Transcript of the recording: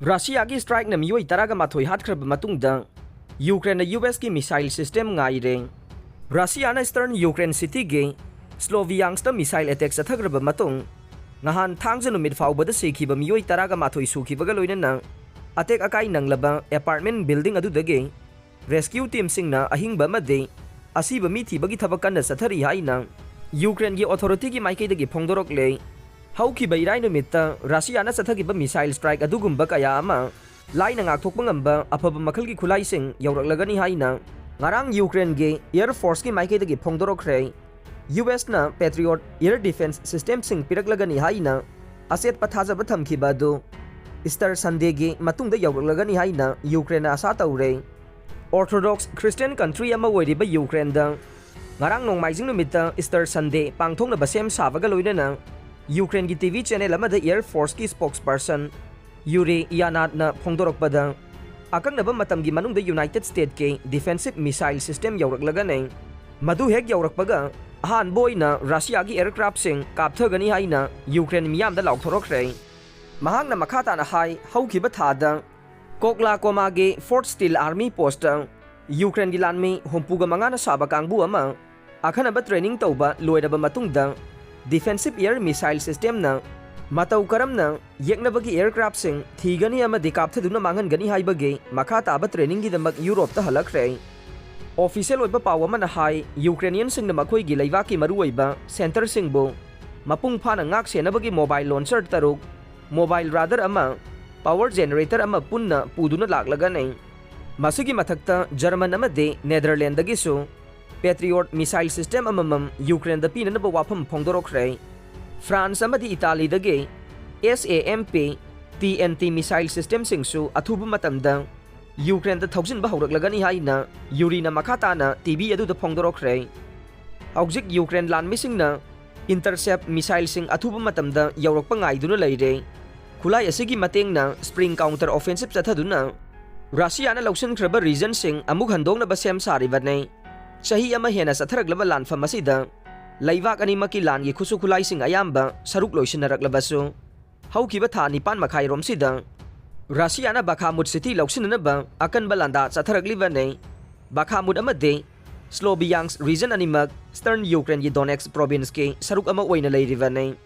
Russia की strike na Meeoi taraga mathoi Hatkhraba Matungda Ukraine na US की missile system Ngairi Russia na eastern Ukraine city ge Sloviansk ta missile attack sa Hatkhraba matung ngahan thangja numit faubada sikhiba Meeoi taraga mathoi sukhibaga loinana attack akai nanglaba apartment building adu dage rescue team singna ahingba made asiba mi thibagi thabakan na sathari haina Ukraine gi authority gi maikei dagi phongdorok le hauki bairai numita Russia na sathagiba missile strike adugumba kaya ama laina ngakthokpa ngamba afaba makhal gi khulai sing yauraklagani haina ngarang Ukraine ge air force gi maikei dagi phongdorokre US na Patriot air defense system sing piraklagani haina aset pathajaba thamkhiba do Easter Sunday gi matungda yauraklagani haina Ukraine asa taure Orthodox Christian country ama oiriba Ukraine da ngarang nongmaijing numita Easter Sunday pangthongna basem sabaga loinana Ukraine की TV channel amada Air Force की spokesperson Yuri Yanat na phongdorokpada akaknaba matamgi manungda United States ke defensive missile system yauraklagane madu hek yaurakpaga han boy na Russia gi aircraft sing kapthagani haina Ukraine miyamda laukthorokre mahakna makhata na hai haukiba thada kokla koma ge Fort Steel Army Post Ukraine gi lanmi hompuga mangana saba kangbu ama akhanaba training tauba loiraba matungda defensive air missile system na matau karam na yeknabagi aircraft sing thigani ama dekapthaduna manghangani haibage makha taba training gi damak Europe ta halakre official oiba pawama na hai Ukrainian sing na makhoi gi leiwa ki maru oiba center sing bo mapung phana ngak senabagi mobile launcher taruk mobile radar ama power generator ama punna puduna laklagane masigi mathakta German ama de Netherlands dagi su Patriot missile system amamam Ukraine da pinanaba wafam phongdorokre France amadi Italy dage SAMP TNT missile system singsu athuba matamda Ukraine da thoujinba hawraklagani haina Yuri na makhata na TV adu da phongdorokre haujik Ukraine lan misingna intercept missile sing athuba matamda yawrakpa ngaiduna leire khulai asigi matengna spring counter offensive chathaduna Russia na lausan khraba region sing amuk handongna basem saribane Sahi ama hena satharaklaba lanfam asida laibak animaki lan gi khusu khulai sing ayamba saruk loisinaraklabasu haukiba tha nipan makhai romsida Russia na Bakhmut city lausinanaba akan balanda satharakliba Bakhmut amade Sloviansk region animak Eastern Ukraine gi Donetsk province ke saruk ama oina leiribane